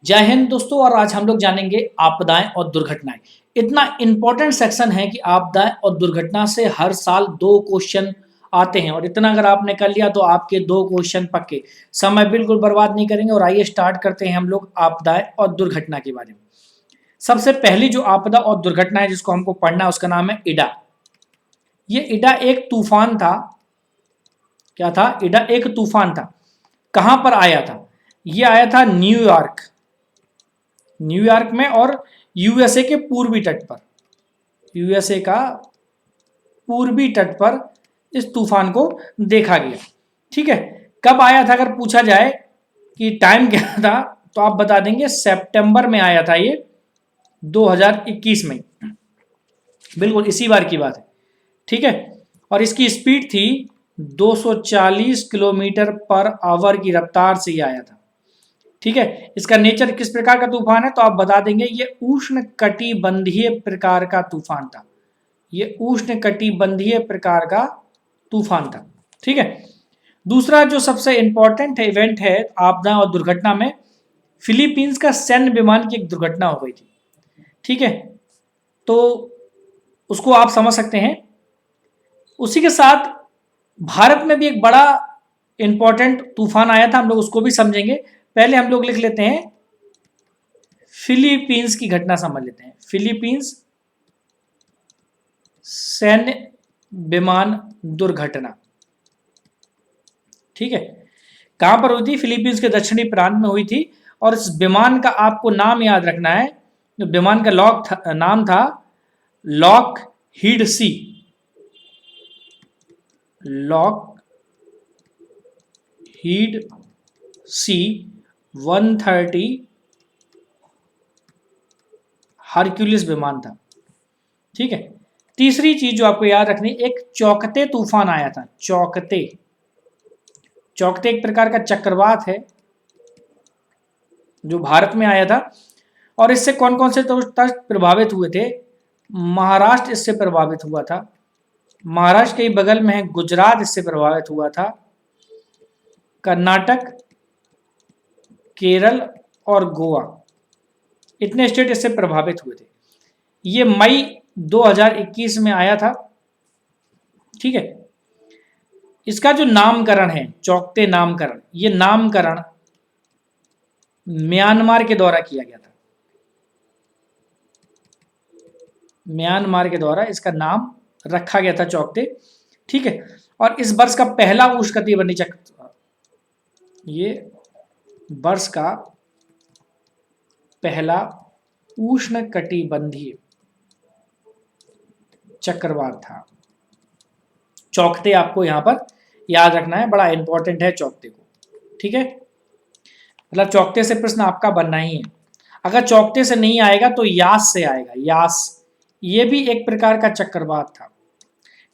जय हिंद दोस्तों। और आज हम लोग जानेंगे आपदाएं और दुर्घटनाएं। इतना इंपॉर्टेंट सेक्शन है कि आपदाएं और दुर्घटना से हर साल 2 क्वेश्चन आते हैं और इतना अगर आपने कर लिया तो आपके 2 क्वेश्चन पक्के। समय बिल्कुल बर्बाद नहीं करेंगे और आइए स्टार्ट करते हैं हम लोग आपदाएं और दुर्घटना के बारे में। सबसे पहली जो आपदा और दुर्घटना है जिसको हमको पढ़ना है उसका नाम है इडा। ये इडा एक तूफान था। क्या था? इडा एक तूफान था। कहां पर आया था? ये आया था न्यूयॉर्क, न्यूयॉर्क में और यूएसए के पूर्वी तट पर, यूएसए का पूर्वी तट पर इस तूफान को देखा गया। ठीक है, कब आया था अगर पूछा जाए कि टाइम क्या था तो आप बता देंगे सितंबर में आया था ये 2021 में। बिल्कुल इसी बार की बात है। ठीक है, और इसकी स्पीड थी 240 किलोमीटर पर आवर की रफ्तार से ये आया था। ठीक है, इसका नेचर किस प्रकार का तूफान है तो आप बता देंगे ये उष्ण कटिबंधीय प्रकार का तूफान था। ये उष्ण कटिबंधीय प्रकार का तूफान था। ठीक है, दूसरा जो सबसे इंपॉर्टेंट इवेंट है आपदा और दुर्घटना में, फिलीपींस का सैन्य विमान की एक दुर्घटना हो गई थी। ठीक है, तो उसको आप समझ सकते हैं। उसी के साथ भारत में भी एक बड़ा इंपॉर्टेंट तूफान आया था, हम लोग उसको भी समझेंगे। पहले हम लोग लिख लेते हैं फिलीपींस की घटना समझ लेते हैं। फिलीपींस सैन्य विमान दुर्घटना। ठीक है, कहां पर हुई थी? फिलीपींस के दक्षिणी प्रांत में हुई थी। और इस विमान का आपको नाम याद रखना है। विमान का नाम था लॉक हीड सी, लॉक हीड सी 130 हरक्यूलिस विमान था। ठीक है, तीसरी चीज जो आपको याद रखनी, एक चौकते तूफान आया था। चौकते, चौकते एक प्रकार का चक्रवात है जो भारत में आया था। और इससे कौन कौन से तट प्रभावित हुए थे? महाराष्ट्र इससे प्रभावित हुआ था। महाराष्ट्र के बगल में है गुजरात, इससे प्रभावित हुआ था। कर्नाटक, केरल और गोवा, इतने स्टेट इससे प्रभावित हुए थे। ये मई 2021 में आया था। ठीक है, इसका जो नामकरण है, चौकते नामकरण, ये नामकरण म्यांमार के द्वारा किया गया था। म्यांमार के द्वारा इसका नाम रखा गया था चौकते। ठीक है, और इस वर्ष का पहला उष्णकटिबंधीय चक्रवात, ये वर्ष का पहला उष्णकटिबंधीय चक्रवात था। चौकते आपको यहां पर याद रखना है, बड़ा इंपॉर्टेंट है चौकते को। ठीक है, मतलब चौकते से प्रश्न आपका बनना ही है। अगर चौकते से नहीं आएगा तो यास से आएगा। यास ये भी एक प्रकार का चक्रवात था।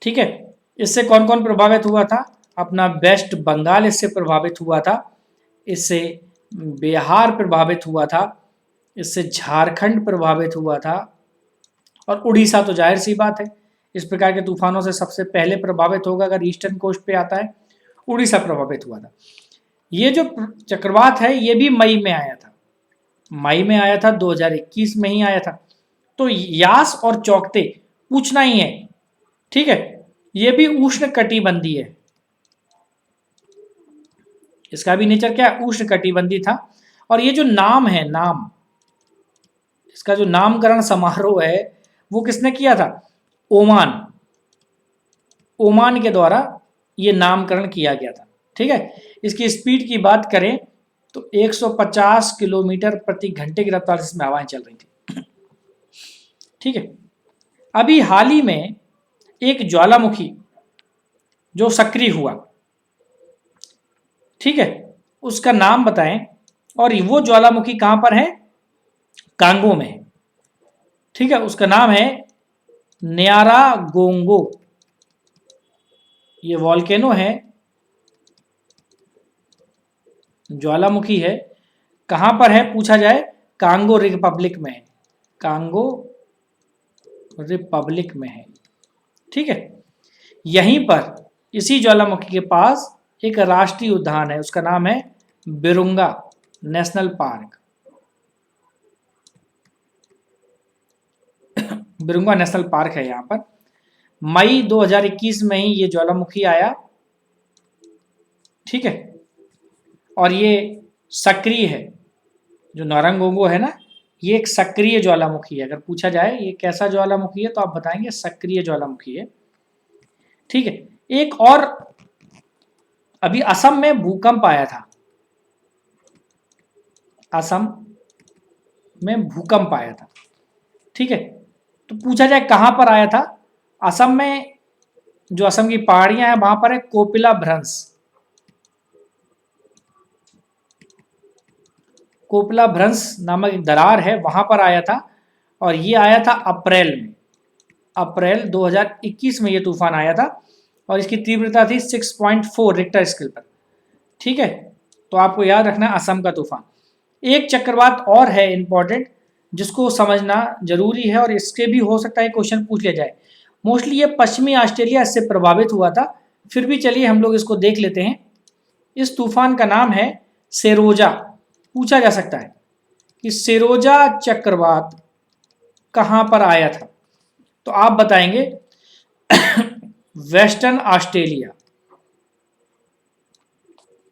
ठीक है, इससे कौन कौन प्रभावित हुआ था? अपना वेस्ट बंगाल इससे प्रभावित हुआ था, इससे बिहार प्रभावित हुआ था, इससे झारखंड प्रभावित हुआ था और उड़ीसा तो जाहिर सी बात है इस प्रकार के तूफानों से सबसे पहले प्रभावित होगा। अगर ईस्टर्न कोस्ट पे आता है, उड़ीसा प्रभावित हुआ था। ये जो चक्रवात है ये भी मई में आया था, मई में आया था, 2021 में ही आया था। तो यास और चौकते पूछना ही है। ठीक है, ये भी उष्ण कटिबंधीय है। इसका भी नेचर क्या है? उष्ण कटिबंधीय था। और ये जो नाम है, नाम, इसका जो नामकरण समारोह है वो किसने किया था? ओमान, ओमान के द्वारा ये नामकरण किया गया था। ठीक है, इसकी स्पीड की बात करें तो 150 किलोमीटर प्रति घंटे की रफ्तार से इसमें हवाएं चल रही थी। ठीक है, अभी हाल ही में एक ज्वालामुखी जो सक्रिय हुआ, ठीक है, उसका नाम बताएं। और वो ज्वालामुखी कहां पर है? कांगो में है। ठीक है, उसका नाम है न्यारा गोंगो। ये वॉल्केनो है, ज्वालामुखी है। कहां पर है पूछा जाए? कांगो रिपब्लिक में है, कांगो रिपब्लिक में है। ठीक है, यहीं पर इसी ज्वालामुखी के पास एक राष्ट्रीय उद्यान है, उसका नाम है बिरुंगा नेशनल पार्क। बिरुंगा नेशनल पार्क है यहाँ पर। मई 2021 में ही ये ज्वालामुखी आया, ठीक है, और ये सक्रिय है। जो नारंगोंगो है ना, ये एक सक्रिय ज्वालामुखी है। अगर पूछा जाए ये कैसा ज्वालामुखी है तो आप बताएंगे सक्रिय ज्वालामुखी है, ठीक है। एक और अभी असम में भूकंप आया था, असम में भूकंप आया था, ठीक है। तो पूछा जाए कहां पर आया था, असम में, जो असम की पहाड़ियां हैं वहां पर है कोपिला भ्रंश। कोपिला भ्रंश नामक एक दरार है, वहां पर आया था, और ये आया था अप्रैल में, अप्रैल 2021 में ये तूफान आया था, और इसकी तीव्रता थी 6.4 रिक्टर स्केल पर, ठीक है। तो आपको याद रखना है असम का तूफान। एक चक्रवात और है इंपॉर्टेंट, जिसको समझना जरूरी है, और इसके भी हो सकता है क्वेश्चन पूछ लिया जाए। मोस्टली ये पश्चिमी ऑस्ट्रेलिया इससे प्रभावित हुआ था, फिर भी चलिए हम लोग इसको देख लेते हैं। इस तूफान का नाम है सेरोजा। पूछा जा सकता है कि सेरोजा चक्रवात कहां पर आया था, तो आप बताएंगे वेस्टर्न ऑस्ट्रेलिया,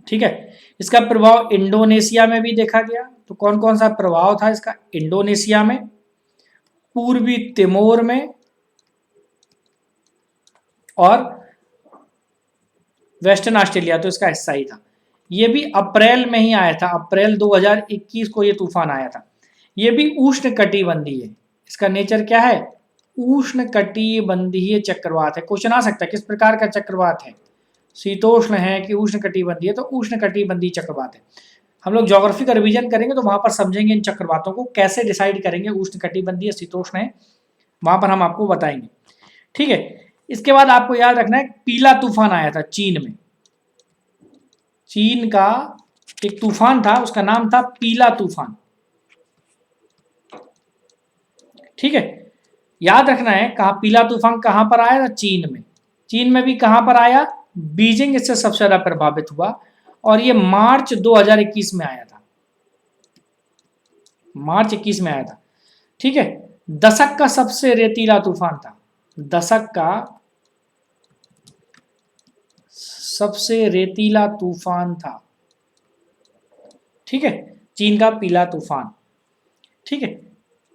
ठीक है। इसका प्रभाव इंडोनेशिया में भी देखा गया। तो कौन कौन सा प्रभाव था इसका, इंडोनेशिया में, पूर्वी तिमोर में, और वेस्टर्न ऑस्ट्रेलिया तो इसका हिस्सा ही था। ये भी अप्रैल में ही आया था, अप्रैल 2021 को ये तूफान आया था। ये भी उष्णकटिबंधीय है। इसका नेचर क्या है, उष्णकटिबंधीय चक्रवात है। क्वेश्चन आ सकता है किस प्रकार का चक्रवात है, शीतोष्ण है कि उष्णकटिबंधीय, तो उष्णकटिबंधीय चक्रवात है। हम लोग ज्योग्राफी का रिवीजन करेंगे तो वहां पर समझेंगे इन चक्रवातों को कैसे डिसाइड करेंगे, उष्णकटिबंधीय शीतोष्ण है, वहां पर हम आपको बताएंगे, ठीक है। इसके बाद आपको याद रखना है पीला तूफान आया था चीन में, चीन का एक तूफान था, उसका नाम था पीला तूफान, ठीक है। याद रखना है कहा पीला तूफान कहां पर आया था, चीन में। चीन में भी कहां पर आया, बीजिंग इससे सबसे ज्यादा प्रभावित हुआ, और ये मार्च 2021 में आया था, मार्च 21 में आया था, ठीक है। दशक का सबसे रेतीला तूफान था, दशक का सबसे रेतीला तूफान था, ठीक है, चीन का पीला तूफान, ठीक है।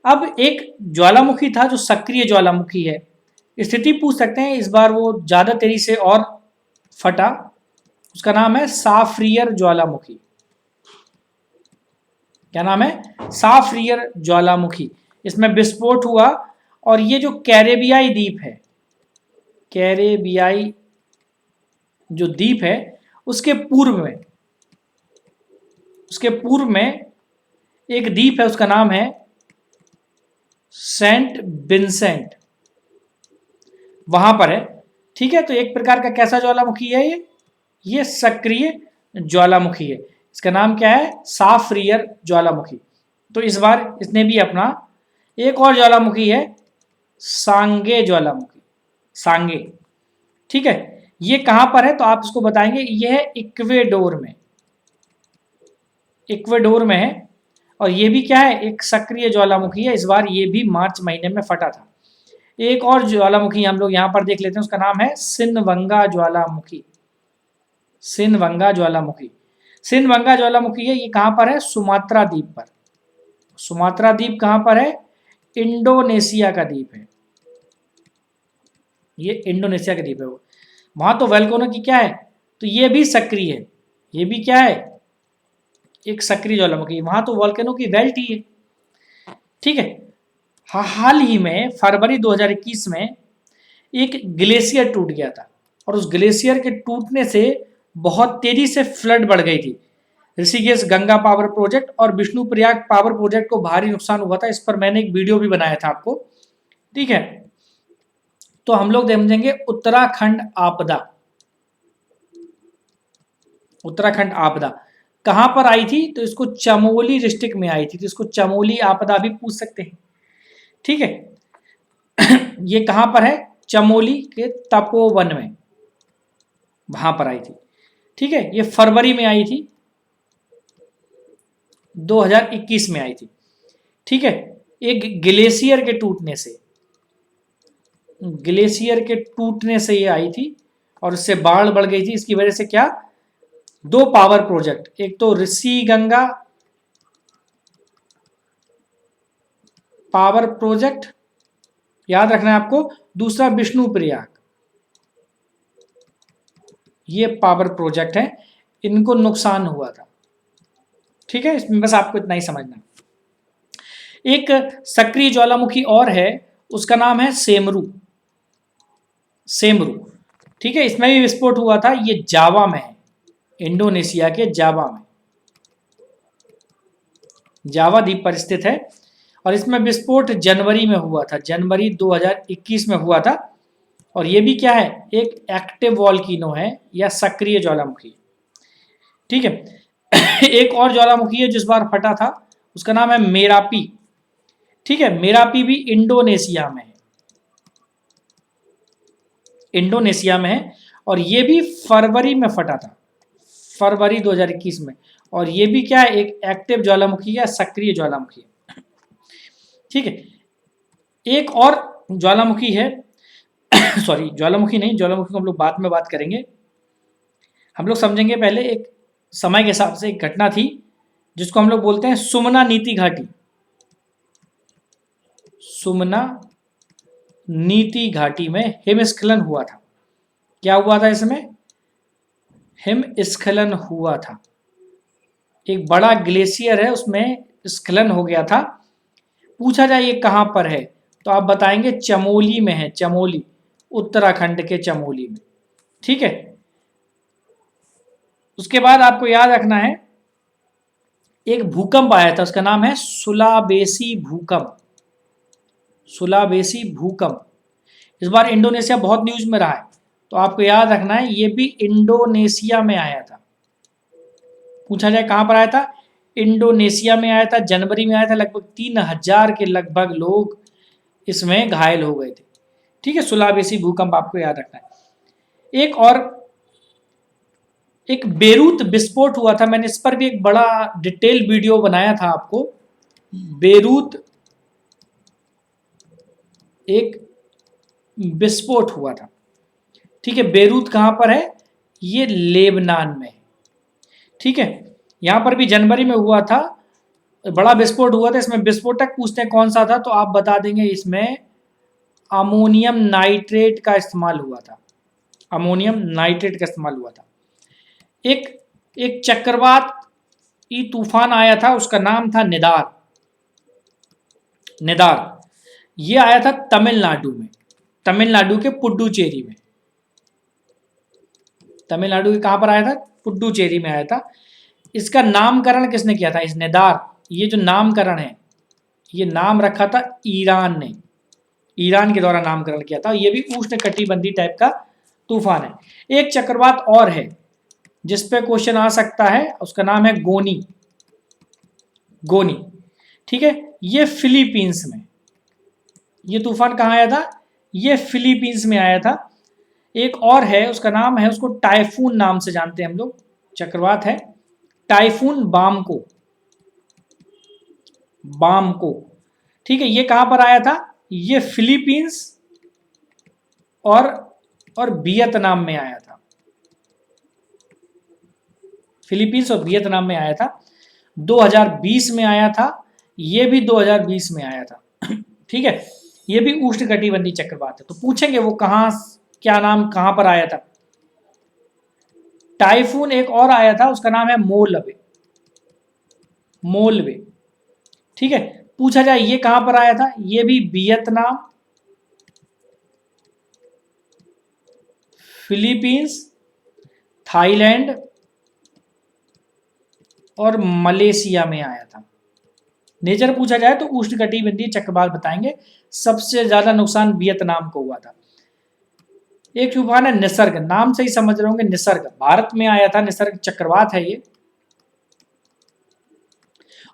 अब एक ज्वालामुखी था जो सक्रिय ज्वालामुखी है, स्थिति पूछ सकते हैं, इस बार वो ज्यादा तेजी से और फटा, उसका नाम है साफ्रियर ज्वालामुखी। क्या नाम है, साफ्रियर ज्वालामुखी। इसमें विस्फोट हुआ, और ये जो कैरेबियाई द्वीप है, कैरेबियाई जो द्वीप है, उसके पूर्व में एक द्वीप है, उसका नाम है सेंट विंसेंट, वहां पर है, ठीक है। तो एक प्रकार का कैसा ज्वालामुखी है ये सक्रिय ज्वालामुखी है। इसका नाम क्या है, साफ्रियर ज्वालामुखी। तो इस बार इसने भी अपना, एक और ज्वालामुखी है सांगे ज्वालामुखी, सांगे, ठीक है। ये कहां पर है तो आप इसको बताएंगे, ये है इक्वेडोर में, इक्वेडोर में है, और ये भी क्या है, एक सक्रिय ज्वालामुखी है। इस बार ये भी मार्च महीने में फटा था। एक और ज्वालामुखी हम लोग यहां पर देख लेते हैं, उसका नाम है सिनवंगा ज्वालामुखी, सिनवंगा ज्वालामुखी। सिनवंगा ज्वालामुखी है, ये कहां पर है, सुमात्रा द्वीप पर। सुमात्रा द्वीप कहां पर है, इंडोनेशिया का द्वीप है, ये इंडोनेशिया का द्वीप है। वहां तो वोल्केनो की क्या है, तो ये भी सक्रिय है, ये भी क्या है, एक सक्रिय ज्वालामुखी। वहां तो वोल्केनो की बेल्ट ही है, ठीक है। हाल ही में फरवरी 2021 में एक ग्लेशियर टूट गया था, और उस ग्लेशियर के टूटने से बहुत तेजी से फ्लड बढ़ गई थी। ऋषिकेश गंगा पावर प्रोजेक्ट और विष्णुप्रयाग पावर प्रोजेक्ट को भारी नुकसान हुआ था। इस पर मैंने एक वीडियो भी बनाया था आपको, ठीक है। तो हम लोग समझेंगे उत्तराखंड आपदा। उत्तराखंड आपदा कहां पर आई थी, तो इसको चमोली डिस्ट्रिक्ट में आई थी, तो इसको चमोली आपदा भी पूछ सकते हैं, ठीक है। ये कहां पर है, चमोली के तपोवन में, वहां पर आई थी, ठीक है। ये फरवरी में आई थी, 2021 में आई थी, ठीक है। एक ग्लेशियर के टूटने से, ग्लेशियर के टूटने से ये आई थी और इससे बाढ़ बढ़ गई थी। इसकी वजह से क्या, दो पावर प्रोजेक्ट, एक तो ऋषि गंगा पावर प्रोजेक्ट याद रखना है आपको, दूसरा विष्णु प्रयाग, ये पावर प्रोजेक्ट है, इनको नुकसान हुआ था। ठीक है, इसमें बस आपको इतना ही समझना। एक सक्रिय ज्वालामुखी और है, उसका नाम है सेमरू। सेमरू, ठीक है, इसमें भी विस्फोट हुआ था, ये जावा में है, इंडोनेशिया के जावा में, जावा द्वीप पर स्थित है। और इसमें विस्फोट जनवरी में हुआ था, जनवरी 2021 में हुआ था। और ये भी क्या है, एक एक्टिव वॉल्केनो है या सक्रिय ज्वालामुखी। ठीक है एक और ज्वालामुखी है जिस बार फटा था, उसका नाम है मेरापी। ठीक है, मेरापी भी इंडोनेशिया में है, इंडोनेशिया में है। और ये भी फरवरी में फटा था, फरवरी 2021 में। और ये भी क्या है, एक एक्टिव ज्वालामुखी या सक्रिय ज्वालामुखी है। ठीक है, एक और ज्वालामुखी है सॉरी ज्वालामुखी नहीं, ज्वालामुखी को हम लोग बाद में बात करेंगे। हम लोग समझेंगे पहले एक समय के हिसाब से एक घटना थी जिसको हम लोग बोलते हैं सुमना नीति घाटी। सुमना नीति घाटी में हिमस्खलन हुआ था। क्या हुआ था इसमें, हिमस्खलन हुआ था। एक बड़ा ग्लेशियर है, उसमें स्खलन हो गया था। पूछा जाए ये कहां पर है, तो आप बताएंगे चमोली में है, चमोली, उत्तराखंड के चमोली में। ठीक है, उसके बाद आपको याद रखना है एक भूकंप आया था, उसका नाम है सुलावेसी भूकंप। सुलावेसी भूकंप इस बार इंडोनेशिया बहुत न्यूज में रहा है, तो आपको याद रखना है ये भी इंडोनेशिया में आया था। पूछा जाए कहां पर आया था, इंडोनेशिया में आया था, जनवरी में आया था। लगभग 3000 के लगभग लोग इसमें घायल हो गए थे। ठीक है, सुलावेसी भूकंप आपको याद रखना है। एक और एक बेरूत विस्फोट हुआ था, मैंने इस पर भी एक बड़ा डिटेल वीडियो बनाया था आपको। बेरूत एक विस्फोट हुआ था। ठीक है, बेरूत कहां पर है, ये लेबनान में है। ठीक है, यहां पर भी जनवरी में हुआ था, बड़ा विस्फोट हुआ था। इसमें विस्फोटक पूछते हैं कौन सा था, तो आप बता देंगे इसमें अमोनियम नाइट्रेट का इस्तेमाल हुआ था, अमोनियम नाइट्रेट का इस्तेमाल हुआ था। एक एक चक्रवात ई तूफान आया था, उसका नाम था निदार। निदार ये आया था तमिलनाडु में, तमिलनाडु के पुडुचेरी में। तमिलनाडु के कहां पर आया था, पुडुचेरी में आया था। इसका नामकरण किसने किया था, इस निदार, ये जो नामकरण है, ये नाम रखा था ईरान ने, ईरान के द्वारा नामकरण किया था। ये भी उष्णकटिबंधीय टाइप का तूफान है। एक चक्रवात और है जिस पे क्वेश्चन आ सकता है, उसका नाम है गोनी। गोनी, ठीक है, ये फिलीपींस में, ये तूफान कहां आया था, ये फिलीपींस में आया था। एक और है, उसका नाम है, उसको टाइफून नाम से जानते हैं हम लोग, चक्रवात है टाइफून बामको। बामको, ठीक है, ये कहां पर आया था, ये फिलीपींस और वियतनाम में आया था। फिलीपींस और वियतनाम में आया था। 2020 में आया था, ये भी 2020 में आया था। ठीक है, ये भी उष्णकटिबंधीय चक्रवात है। तो पूछेंगे वो कहां, क्या नाम, कहां पर आया था। टाइफून एक और आया था, उसका नाम है मोलवे। मोलवे, ठीक है, पूछा जाए ये कहां पर आया था, ये भी वियतनाम, फिलीपींस, थाईलैंड और मलेशिया में आया था। नेचर पूछा जाए तो उष्णकटिबंधीय चक्रवात बताएंगे। सबसे ज्यादा नुकसान वियतनाम को हुआ था। एक तूफान है निसर्ग, नाम से ही समझ रहे होंगे, निसर्ग भारत में आया था, निसर्ग चक्रवात है ये।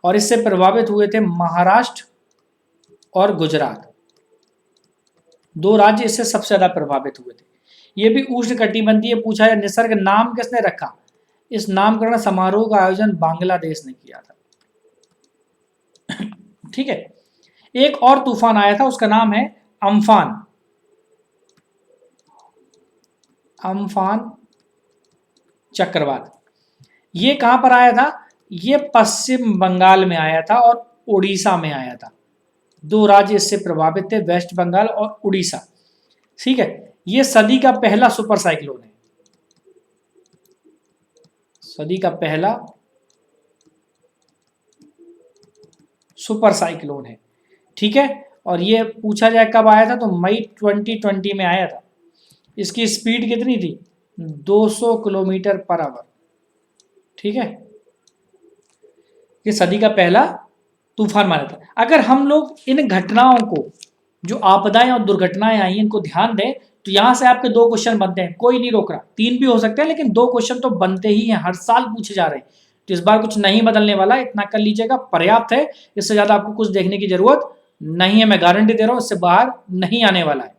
और इससे प्रभावित हुए थे महाराष्ट्र और गुजरात, दो राज्य इससे सबसे ज्यादा प्रभावित हुए थे। ये भी उष्णकटिबंधीय पूछा है। निसर्ग नाम किसने रखा, इस नामकरण समारोह का आयोजन बांग्लादेश ने किया था। ठीक है, एक और तूफान आया था, उसका नाम है अम्फान। अम्फान चक्रवात। ये कहाँ पर आया था? ये पश्चिम बंगाल में आया था और उड़ीसा में आया था। दो राज्य इससे प्रभावित थे, वेस्ट बंगाल और उड़ीसा। ठीक है, ये सदी का पहला सुपर साइक्लोन है, सदी का पहला सुपर साइक्लोन है। ठीक है, और ये पूछा जाए कब आया था, तो मई 2020 में आया था। इसकी स्पीड कितनी थी? 200 किलोमीटर पर आवर। ठीक है, ये सदी का पहला तूफान माना था। अगर हम लोग इन घटनाओं को, जो आपदाएं और दुर्घटनाएं आई इनको ध्यान दें, तो यहां से आपके 2 क्वेश्चन बनते हैं, कोई नहीं रोक रहा, 3 भी हो सकते हैं, लेकिन 2 क्वेश्चन तो बनते ही हैं, हर साल पूछे जा रहे हैं। तो इस बार कुछ नहीं बदलने वाला, इतना कर लीजिएगा, पर्याप्त है। इससे ज्यादा आपको कुछ देखने की जरूरत नहीं है, मैं गारंटी दे रहा हूं, इससे बाहर नहीं आने वाला है।